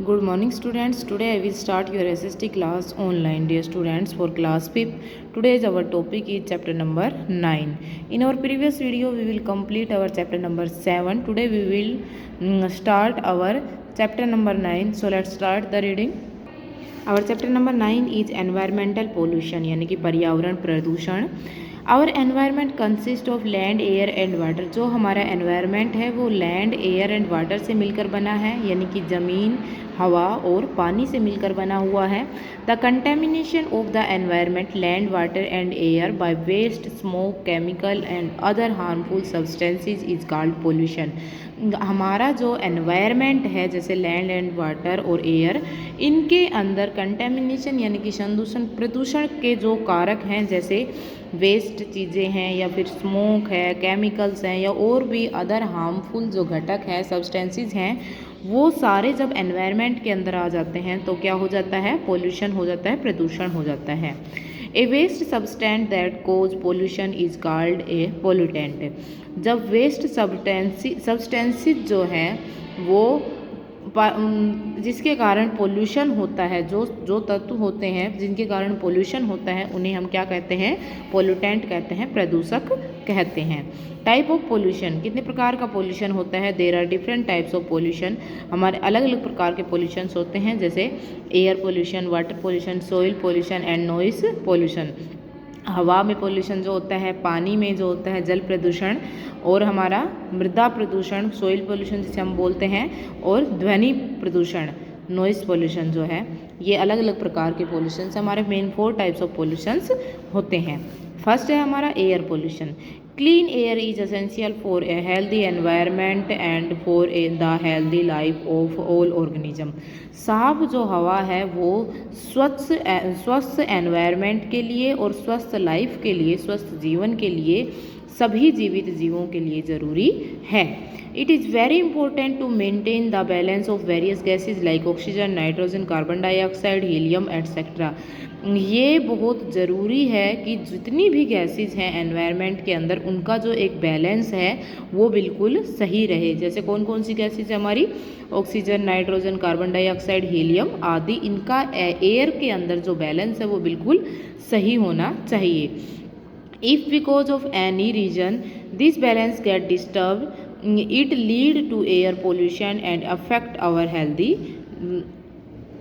Good morning students. Today I will start your SST class online. Dear students, for class 5th, today's our topic is chapter number 9. In our previous video we will complete our chapter number 7. Today we will start our chapter number 9. So let's start the reading. Our chapter number 9 is environmental pollution यानी कि पर्यावरण प्रदूषण. Our environment consist of land, air and water. जो हमारा environment है वो land, air and water से मिलकर बना है, यानी कि ज़मीन, हवा और पानी से मिलकर बना हुआ है. The contamination of the environment land, water and air by waste, smoke, chemical and other harmful substances is called pollution. हमारा जो एनवायरनमेंट है जैसे लैंड एंड वाटर और एयर, इनके अंदर कंटेमिनेशन यानी कि संदूषण, प्रदूषण के जो कारक हैं जैसे वेस्ट चीज़ें हैं या फिर स्मोक है, केमिकल्स हैं या और भी अदर हार्मफुल जो घटक हैं, सब्सटेंसेस हैं, वो सारे जब एनवायरनमेंट के अंदर आ जाते हैं तो क्या हो जाता है? पोल्यूशन हो जाता है, प्रदूषण हो जाता है. A waste substance that cause pollution is called a pollutant. जब वेस्ट सब्सटेंसेस जो हैं वो जिसके कारण पोल्यूशन होता है, जो तत्व होते हैं जिनके कारण पोल्यूशन होता है, उन्हें हम क्या कहते हैं? पोल्यूटेंट कहते हैं, प्रदूषक कहते हैं. टाइप ऑफ पोल्यूशन, कितने प्रकार का पोल्यूशन होता है? There are different types of pollution. हमारे अलग अलग प्रकार के पोल्यूशंस होते हैं जैसे air pollution, water pollution, soil pollution and noise pollution. हवा में पोल्यूशन जो होता है, पानी में जो होता है जल प्रदूषण, और हमारा मृदा प्रदूषण सॉइल पोल्यूशन जिसे हम बोलते हैं, और ध्वनि प्रदूषण नॉइस पोल्यूशन जो है. ये अलग अलग प्रकार के पोल्यूशंस, हमारे मेन 4 टाइप्स ऑफ पोल्यूशंस होते हैं. फर्स्ट है हमारा air pollution. Clean air is essential for a healthy environment and for the healthy life of all organism. साफ जो हवा है वो स्वस्थ एनवायरनमेंट के लिए और स्वस्थ लाइफ के लिए, स्वस्थ जीवन के लिए, सभी जीवित जीवों के लिए ज़रूरी है. It is very important to maintain the balance of various gases like oxygen, nitrogen, carbon dioxide, helium etcetera. ये बहुत ज़रूरी है कि जितनी भी गैसेज हैं एनवायरनमेंट के अंदर, उनका जो एक बैलेंस है वो बिल्कुल सही रहे. जैसे कौन कौन सी गैसेज है हमारी? Oxygen, nitrogen, carbon dioxide, helium आदि. इनका एयर के अंदर जो बैलेंस है वो बिल्कुल सही होना चाहिए. If because of any reason this balance get disturbed, it lead to air pollution and affect our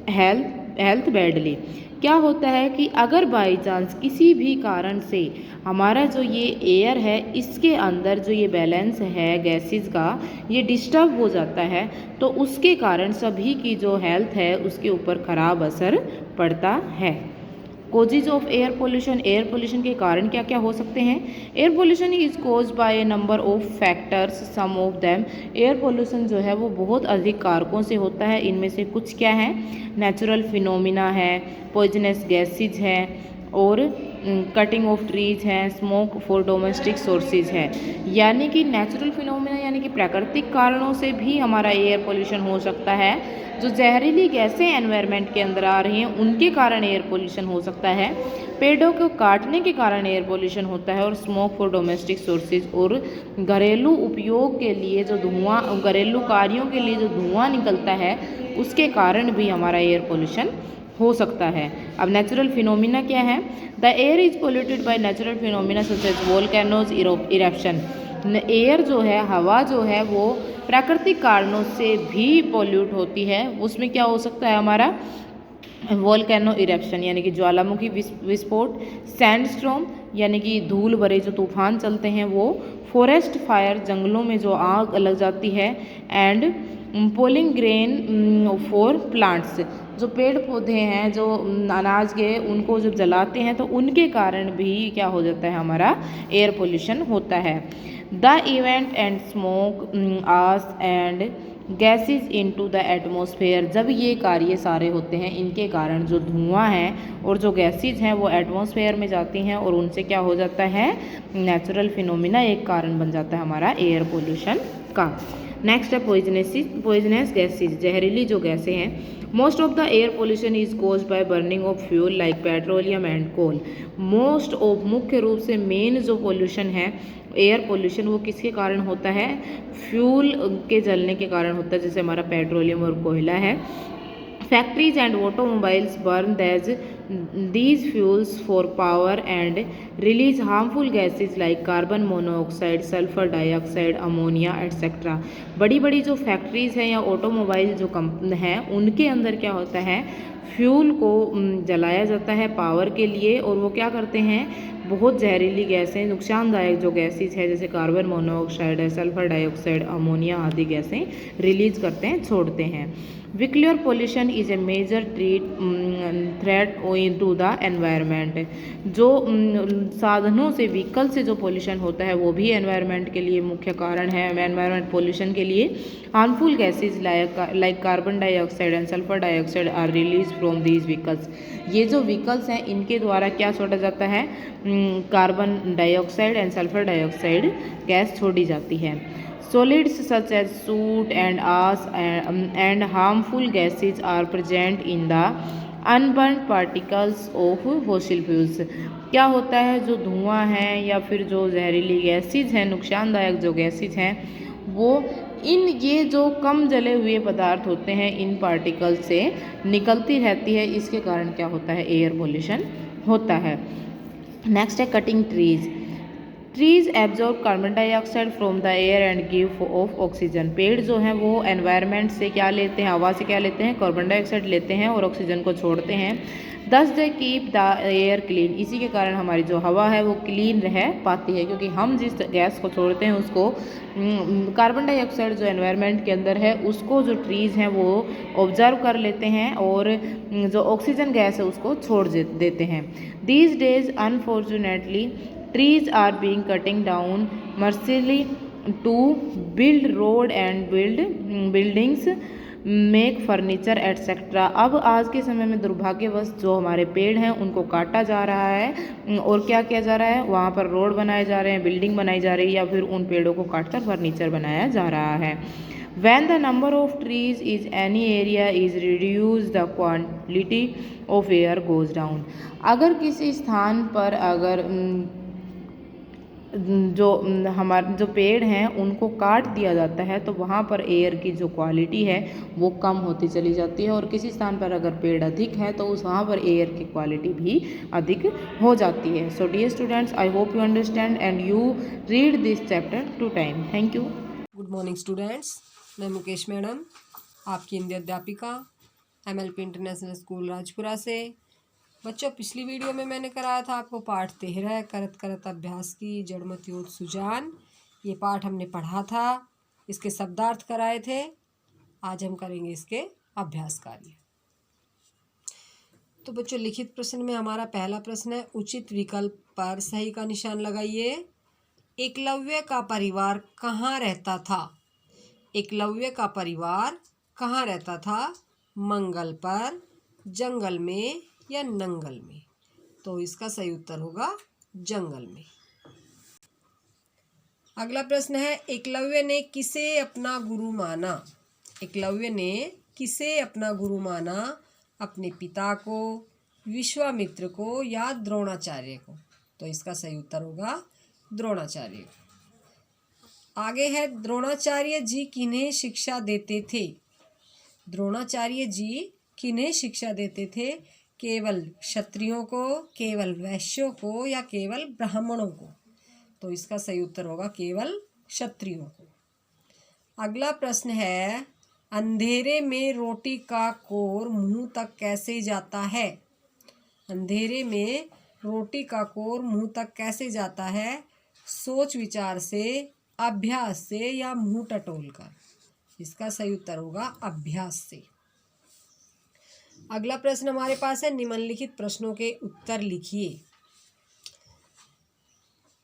health badly. क्या होता है कि अगर बाई चांस किसी भी कारण से हमारा जो ये एयर है इसके अंदर जो ये बैलेंस है गैसेस का, ये डिस्टर्ब हो जाता है, तो उसके कारण सभी की जो हेल्थ है उसके ऊपर ख़राब असर पड़ता है. Causes of air pollution. Air pollution के कारण क्या क्या हो सकते हैं? Air pollution is cause by a number of factors, some of them. Air pollution जो है वो बहुत अधिक कारकों से होता है. इनमें से कुछ क्या है? नेचुरल फिनोमिना है, पॉइजनस गैसेज है, और कटिंग ऑफ ट्रीज हैं, स्मोक फॉर डोमेस्टिक सोर्सेज है. यानी कि नेचुरल फिनोमिना यानी कि प्राकृतिक कारणों से भी हमारा एयर पोल्यूशन हो सकता है. जो जहरीली गैसें एनवायरनमेंट के अंदर आ रही हैं उनके कारण एयर पोल्यूशन हो सकता है. पेड़ों को काटने के कारण एयर पोल्यूशन होता है, और स्मोक फॉर डोमेस्टिक सोर्सेज, और घरेलू उपयोग के लिए जो धुआं, घरेलू कार्यों के लिए जो धुआं निकलता है उसके कारण भी हमारा एयर पोल्यूशन हो सकता है. अब नेचुरल फिनोमिना क्या है? The air is polluted by natural phenomena such as volcanoes, eruption. Air जो है, हवा जो है वो प्राकृतिक कारणों से भी पोल्यूट होती है. उसमें क्या हो सकता है हमारा? वोल्केनो इरप्शन यानी कि ज्वालामुखी विस्फोट, सैंडस्टॉर्म यानी कि धूल भरे जो तूफान चलते हैं वो, फॉरेस्ट फायर जंगलों में जो आग लग जाती है, and polling grain for plants. जो पेड़ पौधे हैं जो अनाज के, उनको जब जलाते हैं तो उनके कारण भी क्या हो जाता है? हमारा एयर पोल्यूशन होता है. The event and smoke, ash and gases into the atmosphere. जब ये कार्य सारे होते हैं इनके कारण जो धुआं है और जो गैसेज हैं वो एटमॉस्फेयर में जाती हैं, और उनसे क्या हो जाता है? नेचुरल फिनोमिना एक कारण बन जाता है हमारा एयर पोल्यूशन का. नेक्स्ट है पॉइजनस गैसेज, जहरीली जो गैसें हैं. Most of the air pollution is caused by burning of fuel like petroleum and coal. Most of, मुख्य रूप से मेन जो पोल्यूशन है एयर पोल्यूशन वो किसके कारण होता है? फ्यूल के जलने के कारण होता है, जैसे हमारा पेट्रोलियम और कोयला है. Factories and automobiles burn these fuels for power and release harmful gases like carbon monoxide, sulfur dioxide, ammonia etc. बड़ी बड़ी जो फैक्ट्रीज़ हैं या ऑटोमोबाइल जो हैं उनके अंदर क्या होता है, फ्यूल को जलाया जाता है पावर के लिए, और वो क्या करते हैं, बहुत जहरीली गैसें, नुकसानदायक जो गैसेज है जैसे कार्बन मोनोऑक्साइड है, सल्फर डाइऑक्साइड, अमोनिया आदि गैसें रिलीज करते हैं, छोड़ते हैं। Vehicular pollution is a major threat to the environment। जो साधनों से, व्हीकल से जो पोल्यूशन होता है वो भी एनवायरनमेंट के लिए मुख्य कारण है। एनवायरनमेंट पोल्यूशन के लिए harmful gases like carbon dioxide and sulphur dioxide are release from these vehicles. ये जो व्हीकल्स हैं इनके द्वारा क्या छोड़ा जाता है, carbon dioxide and sulphur dioxide gas छोड़ी जाती है। Solids such as soot and ash and harmful gases are present in the unburnt particles of fossil fuels। क्या होता है, जो धुआं है या फिर जो जहरीली गैसेज हैं, नुकसानदायक जो गैसेज हैं, वो ये जो कम जले हुए पदार्थ होते हैं इन पार्टिकल से निकलती रहती है। इसके कारण क्या होता है, एयर पोल्यूशन होता है। नेक्स्ट है cutting trees. Trees absorb carbon dioxide from the air and give of oxygen. पेड़ जो हैं वो एनवायरनमेंट से क्या लेते हैं, हवा से क्या लेते हैं, कार्बन डाइऑक्साइड लेते हैं और ऑक्सीजन को छोड़ते हैं। दस they keep the air clean. इसी के कारण हमारी जो हवा है वो क्लीन रह पाती है, क्योंकि हम जिस गैस को छोड़ते हैं उसको, कार्बन डाइऑक्साइड जो एनवायरनमेंट के अंदर है उसको जो ट्रीज़ हैं वो ऑब्जर्व कर लेते हैं और जो ऑक्सीजन गैस है उसको छोड़ देते हैं। These days unfortunately trees are being cutting down mercilessly to build road and buildings, make furniture etcetera. अब आज के समय में दुर्भाग्यवश जो हमारे पेड़ हैं उनको काटा जा रहा है और क्या किया जा रहा है, वहाँ पर रोड बनाए जा रहे हैं, बिल्डिंग बनाई जा रही है, या फिर उन पेड़ों को काटकर फर्नीचर बनाया जा रहा है। When the number of trees is any area is reduced, the quality of air goes down। अगर किसी स्थान पर अगर जो हमारे जो पेड़ हैं उनको काट दिया जाता है तो वहाँ पर एयर की जो क्वालिटी है वो कम होती चली जाती है, और किसी स्थान पर अगर पेड़ अधिक है तो उस वहाँ पर एयर की क्वालिटी भी अधिक हो जाती है। So dear students, I hope you understand and you read this chapter two time. Thank you. Good morning students, मैं मुकेश मैडम, आपकी हिंदी अध्यापिका MLP इंटरनेशनल स्कूल राजपुरा से। बच्चों, पिछली वीडियो में मैंने कराया था आपको पाठ 13 करत करत अभ्यास की जड़मत योद सुजान। ये पाठ हमने पढ़ा था, इसके शब्दार्थ कराए थे। आज हम करेंगे इसके अभ्यास कार्य। तो बच्चों, लिखित प्रश्न में हमारा पहला प्रश्न है, उचित विकल्प पर सही का निशान लगाइए। एकलव्य का परिवार कहाँ रहता था? एकलव्य का परिवार कहाँ रहता था? मंगल पर, जंगल में या नंगल में? तो इसका सही उत्तर होगा जंगल में। अगला प्रश्न है, एकलव्य ने किसे अपना गुरु माना? एकलव्य ने किसे अपना गुरु माना? अपने पिता को, विश्वामित्र को या द्रोणाचार्य को? तो इसका सही उत्तर होगा द्रोणाचार्य। आगे है, द्रोणाचार्य जी किन्हें शिक्षा देते थे? द्रोणाचार्य जी किन्हें शिक्षा देते थे? केवल क्षत्रियों को, केवल वैश्यों को या केवल ब्राह्मणों को? तो इसका सही उत्तर होगा केवल क्षत्रियों को। अगला प्रश्न है, अंधेरे में रोटी का कोर मुंह तक कैसे जाता है? अंधेरे में रोटी का कोर मुंह तक कैसे जाता है? सोच विचार से, अभ्यास से या मुंह टटोल कर? इसका सही उत्तर होगा अभ्यास से। अगला प्रश्न हमारे पास है, निम्नलिखित प्रश्नों के उत्तर लिखिए।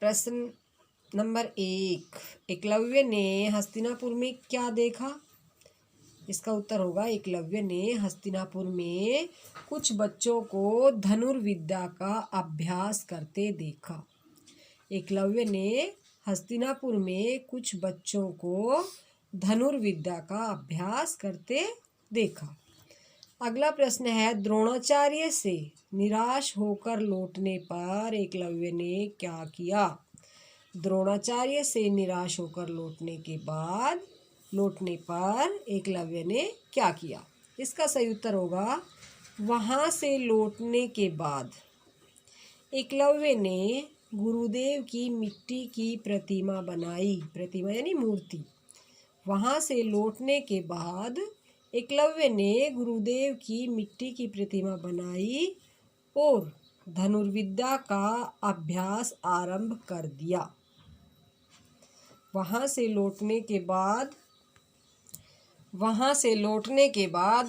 प्रश्न नंबर 1, एकलव्य ने हस्तिनापुर में क्या देखा? इसका उत्तर होगा, एकलव्य ने हस्तिनापुर में कुछ बच्चों को धनुर्विद्या का अभ्यास करते देखा। एकलव्य ने हस्तिनापुर में कुछ बच्चों को धनुर्विद्या का अभ्यास करते देखा। अगला प्रश्न है, द्रोणाचार्य से निराश होकर लौटने पर एकलव्य ने क्या किया? द्रोणाचार्य से निराश होकर लौटने पर एकलव्य ने क्या किया? इसका सही उत्तर होगा वहाँ से लौटने के बाद। एकलव्य ने गुरुदेव की मिट्टी की प्रतिमा बनाई। प्रतिमा यानी मूर्ति। वहाँ से लौटने के बाद एकलव्य ने गुरुदेव की मिट्टी की प्रतिमा बनाई और धनुर्विद्या का अभ्यास आरंभ कर दिया। वहाँ से लौटने के बाद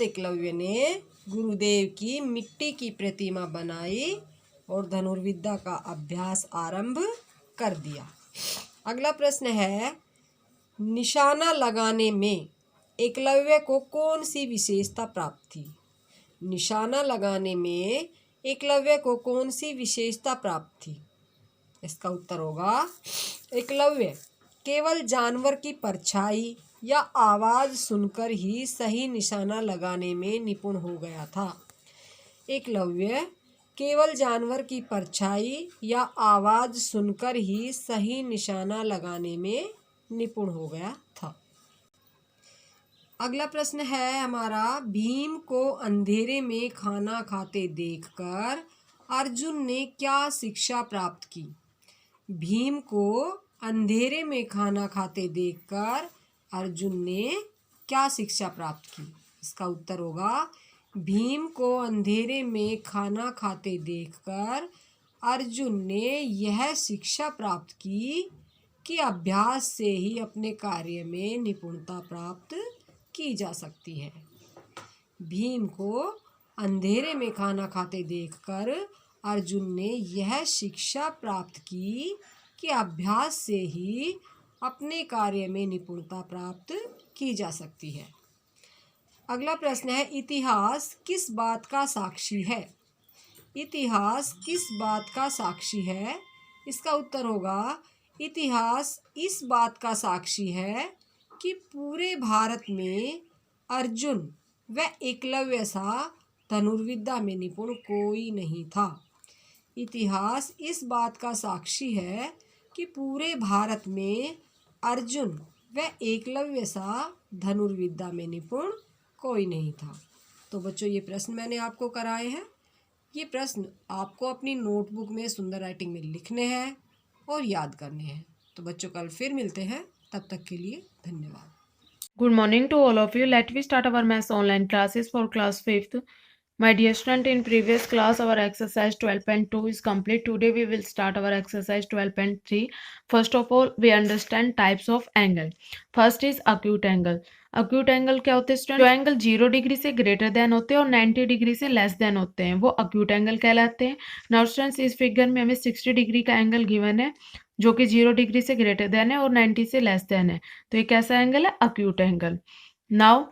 एकलव्य ने गुरुदेव की मिट्टी की प्रतिमा बनाई और धनुर्विद्या का अभ्यास आरंभ कर दिया। अगला प्रश्न है, निशाना लगाने में एकलव्य को कौन सी विशेषता प्राप्त थी? निशाना लगाने में एकलव्य को कौन सी विशेषता प्राप्त थी? इसका उत्तर होगा एकलव्य केवल जानवर की परछाई या आवाज़ सुनकर ही सही निशाना लगाने में निपुण हो गया था। एकलव्य केवल जानवर की परछाई या आवाज़ सुनकर ही सही निशाना लगाने में निपुण हो गया था। अगला प्रश्न है हमारा, भीम को अंधेरे में खाना खाते देखकर अर्जुन ने क्या शिक्षा प्राप्त की? भीम को अंधेरे में खाना खाते देखकर अर्जुन ने क्या शिक्षा प्राप्त की? इसका उत्तर होगा भीम को अंधेरे में खाना खाते देखकर अर्जुन ने यह शिक्षा प्राप्त की कि अभ्यास से ही अपने कार्य में निपुणता प्राप्त की जा सकती है। भीम को अंधेरे में खाना खाते देखकर अर्जुन ने यह शिक्षा प्राप्त की कि अभ्यास से ही अपने कार्य में निपुणता प्राप्त की जा सकती है। अगला प्रश्न है, इतिहास किस बात का साक्षी है? इतिहास किस बात का साक्षी है? इसका उत्तर होगा इतिहास इस बात का साक्षी है कि पूरे भारत में अर्जुन व एकलव्य सा धनुर्विद्या में निपुण कोई नहीं था। इतिहास इस बात का साक्षी है कि पूरे भारत में अर्जुन व एकलव्य सा धनुर्विद्या में निपुण कोई नहीं था। तो बच्चों, ये प्रश्न मैंने आपको कराए हैं। ये प्रश्न आपको अपनी नोटबुक में सुंदर राइटिंग में लिखने हैं और याद करने हैं। तो बच्चों, कल फिर मिलते हैं, तब तक के लिए धन्यवाद। Good morning to all of you. Let we start our maths online classes for class 5th. My dear student, in previous class our exercise 12.2 is complete. Today we will start our exercise 12.3. First of all, we understand types of angle. First is acute angle. acute angle क्या होते हैं student? जो angle 0 degree से greater than होते हैं और 90 degree से less than होते हैं, वो acute angle कहलाते हैं। नाउ स्टूडेंट्स, इस फिगर में हमें 60 डिग्री का एंगल गिवन है जो कि 0 डिग्री से ग्रेटर देन है और 90 से लेस देन है, तो ये कैसा एंगल है? acute angle. Now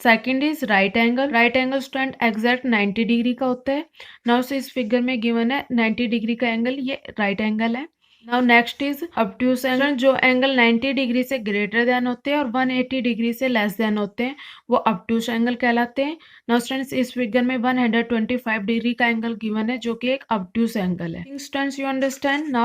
second is right angle. Right angle student exact 90 degree का होता है। नाउ से इस फिगर में गिवन है 90 डिग्री का एंगल, ये राइट एंगल है। Now next is obtuse angle. जो एंगल 90 डिग्री से ग्रेटर देन होते हैं और 180 डिग्री से लेस देन होते हैं, वो ऑब्ट्यूस एंगल कहलाते हैं। नाउ स्टूडेंट्स, इस फिगर में 125 डिग्री का एंगल गिवन है जो कि एक ऑब्ट्यूस एंगल है। Students, you understand?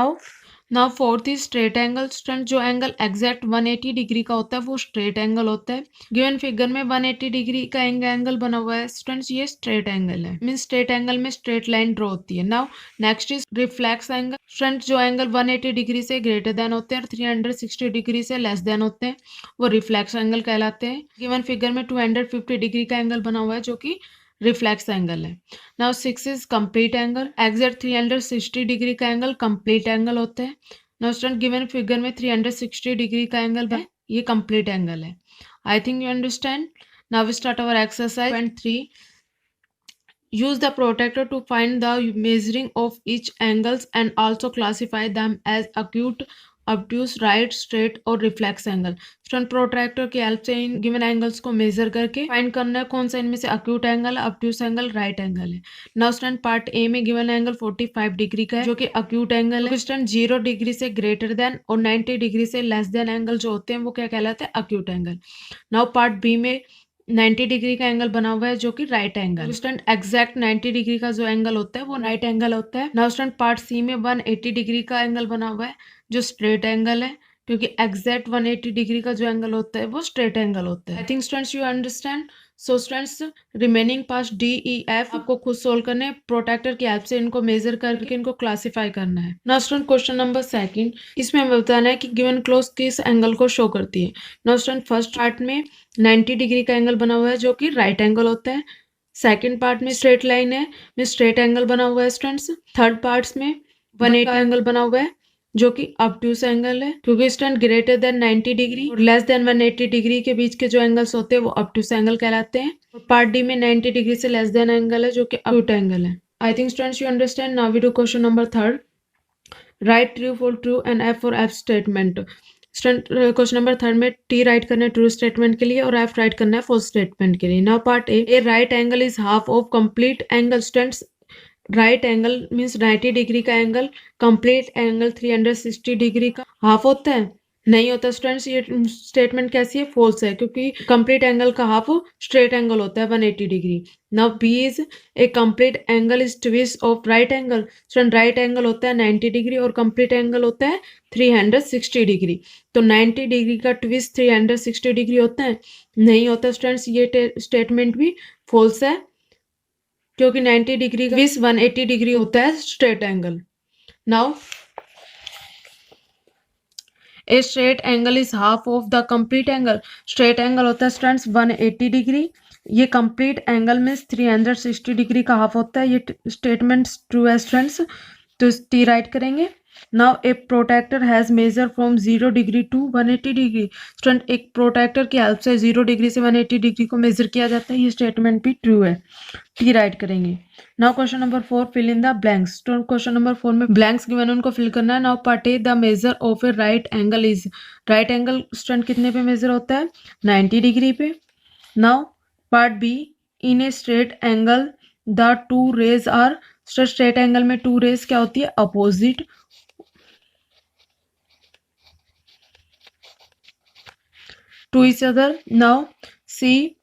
Now fourth is straight angle. Student जो एंगल एग्जैक्ट 180 डिग्री का होता है वो स्ट्रेट एंगल होता है। गिवन फिगर में 180 डिग्री का एंगल बना हुआ है स्टूडेंट्स, ये स्ट्रेट एंगल है। मीन स्ट्रेट एंगल में स्ट्रेट लाइन ड्रॉ होती है। Now next is reflex angle. Student जो एंगल 180 डिग्री से ग्रेटर देन होते हैं और 360 डिग्री से लेस देन होते हैं, वो रिफ्लेक्स एंगल कहलाते हैं। गिवन फिगर में 250 डिग्री का एंगल बना हुआ है जो कि रिफ्लेक्स एंगल है। Now 6 is complete angle. Exact 360 degree का एंगल कंप्लीट एंगल होता है। नाउ स्टूडेंट गिवन फिगर में 360 डिग्री का एंगल है, ये कंप्लीट एंगल है। I think you understand. Now we start our exercise 3. Use the protractor to find the measuring of each angles and also classify them as acute, obtuse, right, straight और reflex angle. Student protractor की help से in given angles को major करके find करना है कौन सा इनमें से acute angle, obtuse angle, right angle है। नाउ स्टूडेंट पार्ट ए में गिवन एंगल 45 डिग्री का है जो कि अक्यूट एंगल है। स्टूडेंट 0 डिग्री से ग्रेटर देन और 90 डिग्री से लेस देन एंगल जो होते हैं वो क्या कहलाते हैं? Acute angle. Now part B में 90 डिग्री का एंगल बना हुआ है जो कि right angle. Student exact 90 degree का जो एंगल होता है वो राइट एंगल होता है। नाउ स्टूडेंट पार्ट सी में 180 डिग्री का एंगल बना हुआ है जो स्ट्रेट एंगल है। क्योंकि एग्जैक्ट 180 डिग्री का जो एंगल होता है वो स्ट्रेट एंगल होता है। I think students you understand. So students remaining parts D E F आपको खुद सोल्व करने हैं, प्रोट्रैक्टर की हेल्प से इनको मेजर करके इनको क्लासिफाई करना है। Now student question number second, इसमें हमें बताना है कि गिवन क्लोज किस एंगल को शो करती है। नाउ स्टूडेंट फर्स्ट पार्ट में 90 डिग्री का एंगल बना हुआ है जो कि राइट एंगल होता है। सेकेंड पार्ट में स्ट्रेट लाइन है में स्ट्रेट एंगल बना हुआ है स्टूडेंट्स। थर्ड पार्ट्स में 180 एंगल बना हुआ है जो कि ऑब्ट्यूस एंगल है, क्योंकि स्टूडेंट ग्रेटर देन 90 डिग्री और लेस देन 180 डिग्री के बीच के जो एंगल्स होते हैं वो ऑब्ट्यूस एंगल कहलाते हैं। और पार्ट डी में 90 डिग्री से लेस देन एंगल है जो कि एक्यूट एंगल है। I think students you understand. Now we do question number third, write true for true and F for F statement. Student question number third में T write करना है true statement के लिए और एफ राइट करना है false statement के लिए। Now part A right angle is half of complete angle. Students right angle means 90 degree का एंगल कंप्लीट एंगल 360 डिग्री का हाफ होता है? नहीं होता स्टूडेंट्स। ये स्टेटमेंट कैसी है? फॉल्स है, क्योंकि कंप्लीट एंगल का हाफ स्ट्रेट एंगल होता है 180 degree. Now B is a complete angle is twice of right angle. Student right angle होता है 90 डिग्री और कंप्लीट एंगल होता है 360 डिग्री। तो 90 डिग्री का ट्विस्ट 360 डिग्री होता है? नहीं होता स्टूडेंट्स। ये स्टेटमेंट भी फॉल्स है, क्योंकि 90 डिग्री का 180 डिग्री होता है straight angle. Now a straight angle is half of the complete angle. Straight angle होता है स्टूडेंट्स 180 डिग्री, ये कंप्लीट एंगल में 360 डिग्री का हाफ होता है। ये स्टेटमेंट ट्रू है स्टूडेंट्स, तो टी राइट करेंगे। Now a protractor has measure from 0 degree to 180 degree. Student एक प्रोटेक्टर की हेल्प से 0 डिग्री से 180 डिग्री को मेजर किया जाता है। ये स्टेटमेंट भी ट्रू है, टी राइट करेंगे। Now question number 4, fill in the blanks. तो क्वेश्चन नंबर 4 में ब्लैंक्स गिवन उनको फिल करना है। Now part A the measure of a right angle is. Right angle student कितने पे मेजर होता है? 90 डिग्री पे। Now part B in a straight angle the two rays are. Straight angle में two rays क्या होती है? Opposite to each other. Now see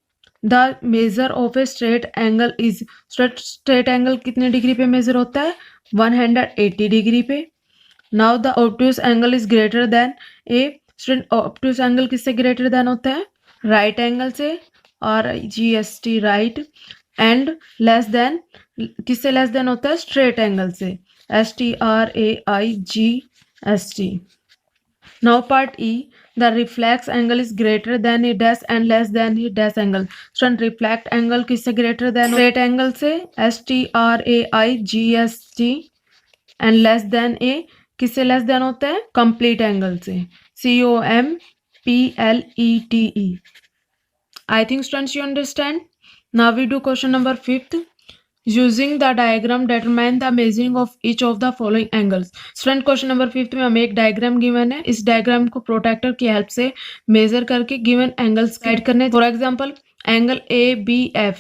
the measure of a straight angle is। straight angle कितने degree पे measure होता है? 180 degree पे। Now the obtuse angle is greater than a। obtuse angle किससे greater than होता है? right angle से, RIGST right, and less than किससे less than होता है? straight angle से, STRAIGST। Now part E the reflex angle is greater than a dash and less than a dash angle। Student reflect angle किससे greater than? Straight angle से, STRAIGST, and less than a किससे less than होता है? Complete angle से, COMPLETE। I think students you understand. Now we do question number 5th, using the diagram determine the measuring of each of the following angles. Student question number 5th में हमें एक diagram given है। इस diagram को protractor की help से major करके given angles guide करने। फॉर एग्जांपल एंगल ABF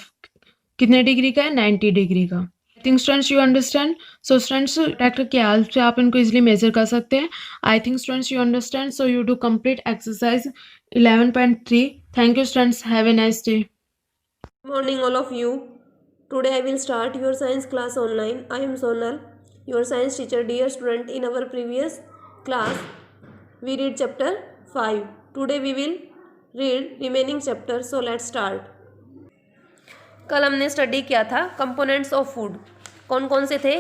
कितने डिग्री का है? 90 डिग्री का। आई think students you understand. So students protractor की हेल्प से आप इनको इजिली मेजर कर सकते हैं। आई think students you understand. So you do complete exercise 11.3। Thank you students, have a nice day. Morning all of you. Today I will start your science class online. I am Sonal, your science teacher. Dear student, in our previous class we read chapter 5. Today we will read remaining chapters. So let's start. कल हमने study किया था components of food. कौन कौन से थे?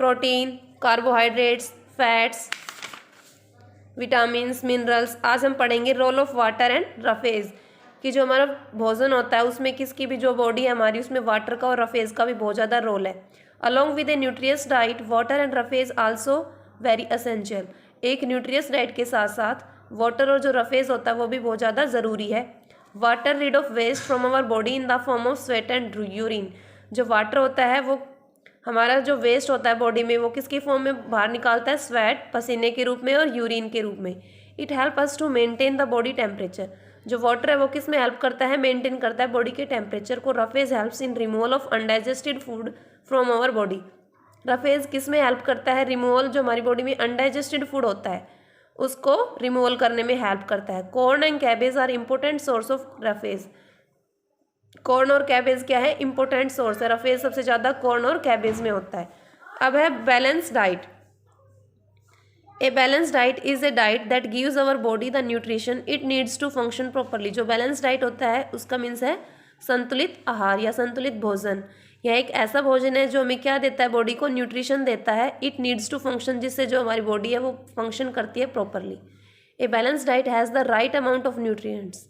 Protein, carbohydrates, fats, vitamins, minerals. आज हम पढ़ेंगे role of water and roughage, कि जो हमारा भोजन होता है उसमें किसकी भी जो बॉडी है हमारी उसमें वाटर का और रफेज का भी बहुत ज़्यादा रोल है। Along with A nutritious diet water and roughage also very essential. एक न्यूट्रियस डाइट के साथ साथ वाटर और जो रफेज होता है वो भी बहुत ज़्यादा ज़रूरी है। Water rid of waste from our body in the form of sweat and urine. जो वाटर होता है वो हमारा जो वेस्ट होता है बॉडी में वो किसकी फॉर्म में बाहर निकालता है? स्वेट, पसीने के रूप में और यूरिन के रूप में। It help us to maintain the body temperature. जो वाटर है वो किस में हेल्प करता है? मेंटेन करता है बॉडी के टेम्परेचर को। Roughage helps in removal of undigested food from our body. Roughage किस में हेल्प करता है? रिमूवल, जो हमारी बॉडी में अनडाइजेस्टेड फूड होता है उसको रिमूवल करने में हेल्प करता है। Corn and cabbage are important source of roughage. Corn और कैबेज क्या है? इंपॉर्टेंट सोर्स है। रफेज सबसे ज़्यादा कॉर्न और कैबेज में होता है। अब है balance diet. A balance diet is a diet that gives our body the nutrition it needs to function properly. जो बैलेंस डाइट होता है उसका मीन्स है संतुलित आहार या संतुलित भोजन। यह एक ऐसा भोजन है जो हमें क्या देता है, बॉडी को न्यूट्रिशन देता है। इट नीड्स टू फंक्शन, जिससे जो हमारी बॉडी है वो फंक्शन करती है properly. A balance diet has the right amount of nutrients.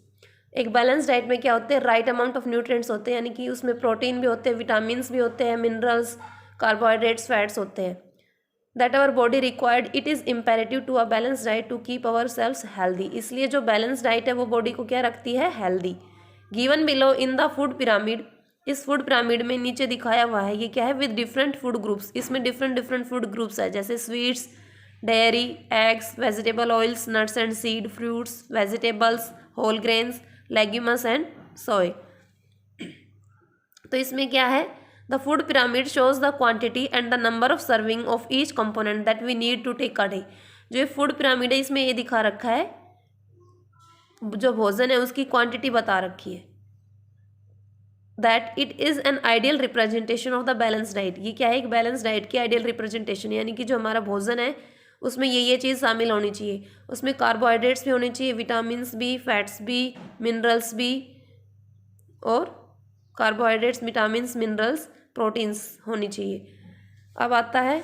एक बैलेंस डाइट में क्या होते हैं, राइट अमाउंट ऑफ न्यूट्रिएंट्स होते हैं, यानी कि उसमें प्रोटीन भी होते हैं, विटामिन्स भी होते हैं, मिनरल्स, कार्बोहाइड्रेट्स, फैट्स होते हैं that our body required. It is imperative to a balance diet to keep ourselves healthy. इसलिए जो बैलेंस डाइट है वो बॉडी को क्या रखती है, healthy. Given below in the food pyramid, इस फूड पिरामिड में नीचे दिखाया हुआ है, ये क्या है, विद डिफरेंट फूड ग्रुप्स। इसमें डिफरेंट फूड ग्रुप्स है, जैसे sweets, dairy, eggs, vegetable oils, nuts and seed, fruits, vegetables, whole grains, legumes and soy. तो इसमें क्या है, the food pyramid shows the quantity and the number of serving of each component that we need to take a day. जो ये food pyramid है इसमें ये दिखा रखा है, जो भोजन है उसकी क्वांटिटी बता रखी है। That it is an ideal representation of the balance diet. ये क्या है, एक बैलेंस डाइट की आइडियल रिप्रेजेंटेशन, यानी कि जो हमारा भोजन है उसमें ये चीज़ शामिल होनी चाहिए। उसमें कार्बोहाइड्रेट्स भी होनी चाहिए, विटामिन्स भी, फैट्स भी, मिनरल्स भी, और कार्बोहाइड्रेट्स, विटामिन्स, मिनरल्स, प्रोटीन्स होनी चाहिए। अब आता है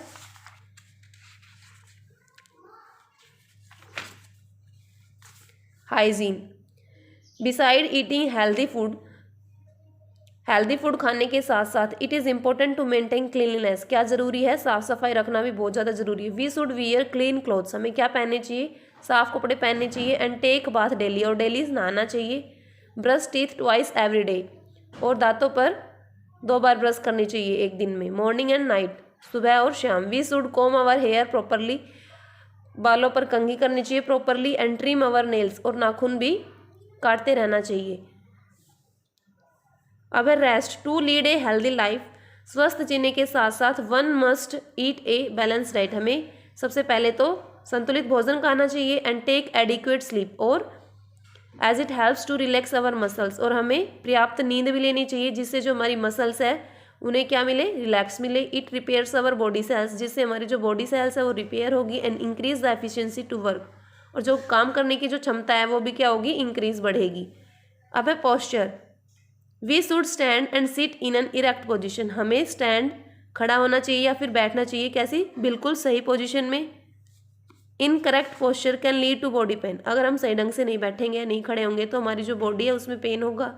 hygiene. Beside eating healthy food खाने के साथ साथ it is important to maintain cleanliness. क्या ज़रूरी है, साफ़ सफाई रखना भी बहुत ज़्यादा ज़रूरी है। We should wear clean clothes, हमें क्या पहनने चाहिए, साफ़ कपड़े पहनने चाहिए। एंड टेक बाथ डेली, और डेली नहाना चाहिए। Brush teeth twice every day, और दांतों पर 2 बार ब्रश करनी चाहिए एक दिन में, मॉर्निंग एंड नाइट, सुबह और शाम। We should comb our hair properly, बालों पर कंघी करनी चाहिए properly. And trim our nails, और नाखून भी काटते रहना चाहिए। अब है rest. To lead a healthy life, स्वस्थ जीने के साथ साथ one must eat a balance diet, हमें सबसे पहले तो संतुलित भोजन खाना चाहिए। एंड टेक एडिक्वेट स्लीप, और as it helps to relax our muscles, और हमें पर्याप्त नींद भी लेनी चाहिए, जिससे जो हमारी मसल्स है उन्हें क्या मिले, रिलैक्स मिले। It repairs our body cells, जिससे हमारी जो बॉडी सेल्स है वो रिपेयर होगी। And increase the efficiency to work, और जो काम करने की जो क्षमता है वो भी क्या होगी, इंक्रीज बढ़ेगी। अब है posture. We should stand and sit in an erect position, हमें स्टैंड खड़ा होना चाहिए या फिर बैठना चाहिए, कैसी, बिल्कुल सही पोजिशन में। Incorrect posture can lead to body pain, अगर हम सही ढंग से नहीं बैठेंगे, नहीं खड़े होंगे तो हमारी जो बॉडी है उसमें पेन होगा।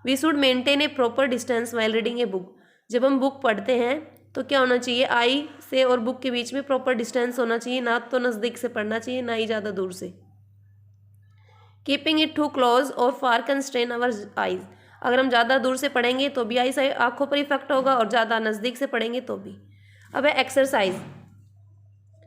We should maintain a proper distance while reading a book, जब हम बुक पढ़ते हैं तो क्या होना चाहिए, आई से और बुक के बीच में प्रॉपर डिस्टेंस होना चाहिए, ना तो नज़दीक से पढ़ना चाहिए ना ही ज़्यादा दूर से। कीपिंग इट टू क्लोज और फार कैन स्ट्रेन आवर आईज, अगर हम ज़्यादा दूर से पढ़ेंगे तो भी आई से आँखों पर इफेक्ट होगा, और ज़्यादा नज़दीक से पढ़ेंगे तो भी। अब है exercise.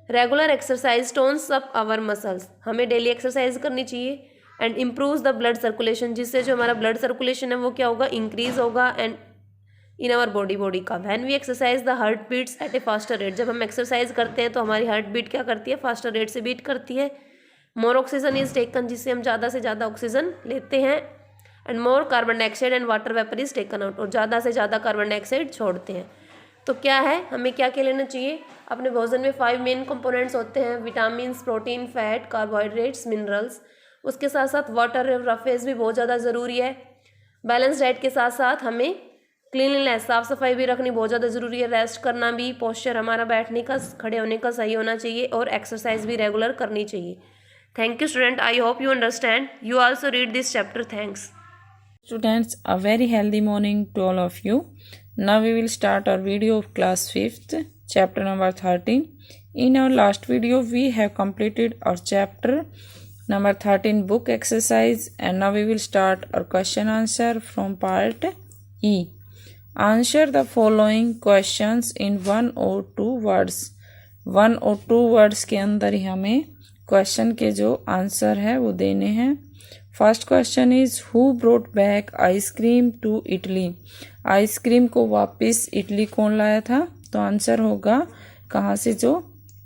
Regular exercise tones up our muscles, हमें डेली एक्सरसाइज करनी चाहिए। And improves the blood circulation, जिससे जो हमारा ब्लड सर्कुलेशन है वो क्या होगा, इंक्रीज होगा। एंड इन आवर बॉडी का when we exercise the heart beats at a faster rate, जब हम एक्सरसाइज करते हैं तो हमारी हार्ट बीट क्या करती है, फास्टर रेट से बीट करती है। मोर ऑक्सीजन इज टेकन, जिससे हम ज़्यादा से ज़्यादा ऑक्सीजन लेते हैं। And more carbon dioxide and water vapour is taken out, और ज़्यादा से ज़्यादा कार्बन डाइऑक्साइड छोड़ते हैं। तो क्या है, हमें क्या क्या लेना चाहिए, अपने भोजन में 5 मेन कंपोनेंट्स होते हैं, vitamins, protein, fat, carbohydrates, minerals. उसके साथ साथ वाटर, रफेज भी बहुत ज़्यादा ज़रूरी है। बैलेंस डाइट के साथ साथ हमें क्लीनलीनेस, साफ़ सफाई भी रखनी बहुत ज़्यादा ज़रूरी है। रेस्ट करना भी, पोस्चर हमारा बैठने का, खड़े होने का सही होना चाहिए, और एक्सरसाइज भी रेगुलर करनी चाहिए। Thank you student, I hope you understand. You also read this chapter. Thanks Students, a very healthy morning to all of you. Now we will start our video of class 5th, chapter number 13. In our last video, we have completed our chapter number 13 book exercise, and now we will start our question answer from part E. Answer the following questions in 1 or 2 words. 1 और 2 words के अंदर ही हमें question के जो answer है वो देने हैं। First question is who brought back ice cream to Italy, ice cream को वापस इटली कौन लाया था, तो आंसर होगा कहाँ से, जो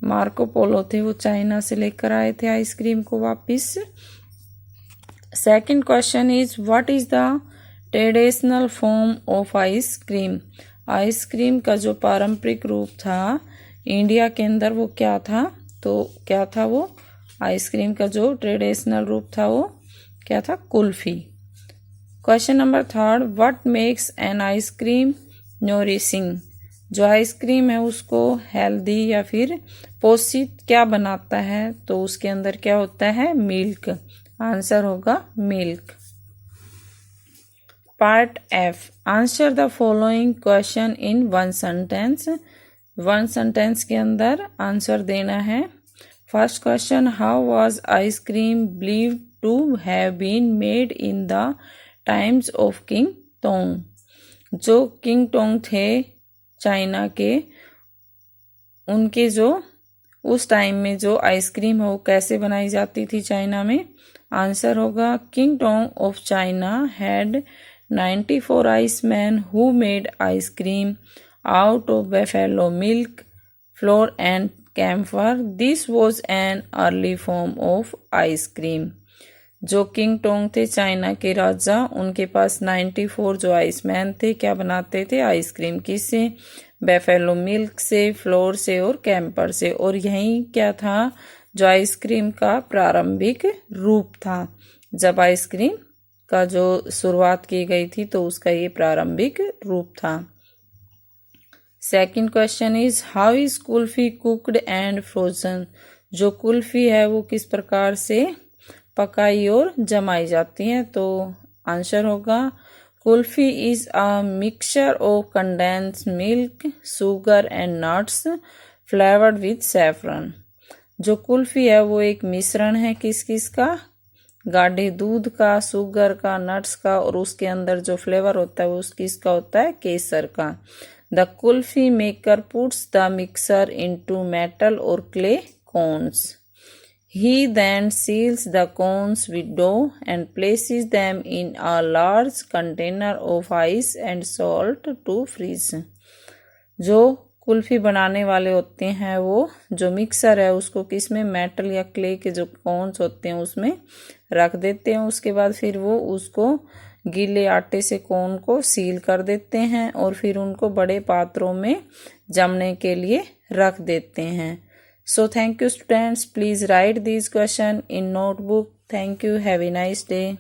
मार्को पोलो थे वो चाइना से लेकर आए थे आइसक्रीम को वापस। Second question is what is the traditional form of ice cream, ice cream का जो पारंपरिक रूप था इंडिया के अंदर वो क्या था, तो क्या था वो आइसक्रीम का जो ट्रेडिशनल रूप था वो क्या था, kulfi. Question number 3, what makes an ice cream nourishing? जो आइसक्रीम है उसको हेल्दी या फिर पोषित क्या बनाता है? तो उसके अंदर क्या होता है, मिल्क। आंसर होगा milk. Part F, answer the following question in one sentence. One sentence के अंदर आंसर देना है। First question, how was ice cream believed to have been made in the times of King Tong? जो King Tong थे China के, उनके जो उस टाइम में जो आइसक्रीम है वो कैसे बनाई जाती थी चाइना में? आंसर होगा King Tong of China had 94 icemen who made ice cream out of buffalo milk, flour and camphor. This was an early form of ice cream. जो किंग टोंग थे चाइना के राजा, उनके पास 94 जो आइसमैन थे क्या बनाते थे आइसक्रीम, किससे? बेफेलो मिल्क से, फ्लोर से और कैम्पर से। और यही क्या था, जो आइसक्रीम का प्रारंभिक रूप था। जब आइसक्रीम का जो शुरुआत की गई थी तो उसका ये प्रारंभिक रूप था। Second question is, how is kulfi cooked and frozen? जो कुल्फी है वो किस प्रकार से पकाई और जमाई जाती है? तो आंसर होगा kulfi is a mixture of condensed milk, sugar and nuts flavoured with saffron. जो कुल्फी है वो एक मिश्रण है किस किस का? गाढ़े दूध का, शुगर का, नट्स का, और उसके अंदर जो फ्लेवर होता है वो किसका होता है? केसर का। The kulfi maker puts the mixer into metal और clay cones. He then seals the cones with dough and places them in a large container of ice and salt to freeze. जो कुल्फी बनाने वाले होते हैं वो जो मिक्सर है उसको किस में, मेटल या क्ले के जो कोन्स होते हैं उसमें रख देते हैं। उसके बाद फिर वो उसको गीले आटे से कोन को सील कर देते हैं और फिर उनको बड़े पात्रों में जमने के लिए रख देते हैं। So thank you students, please write these question in notebook. Thank you, have a nice day.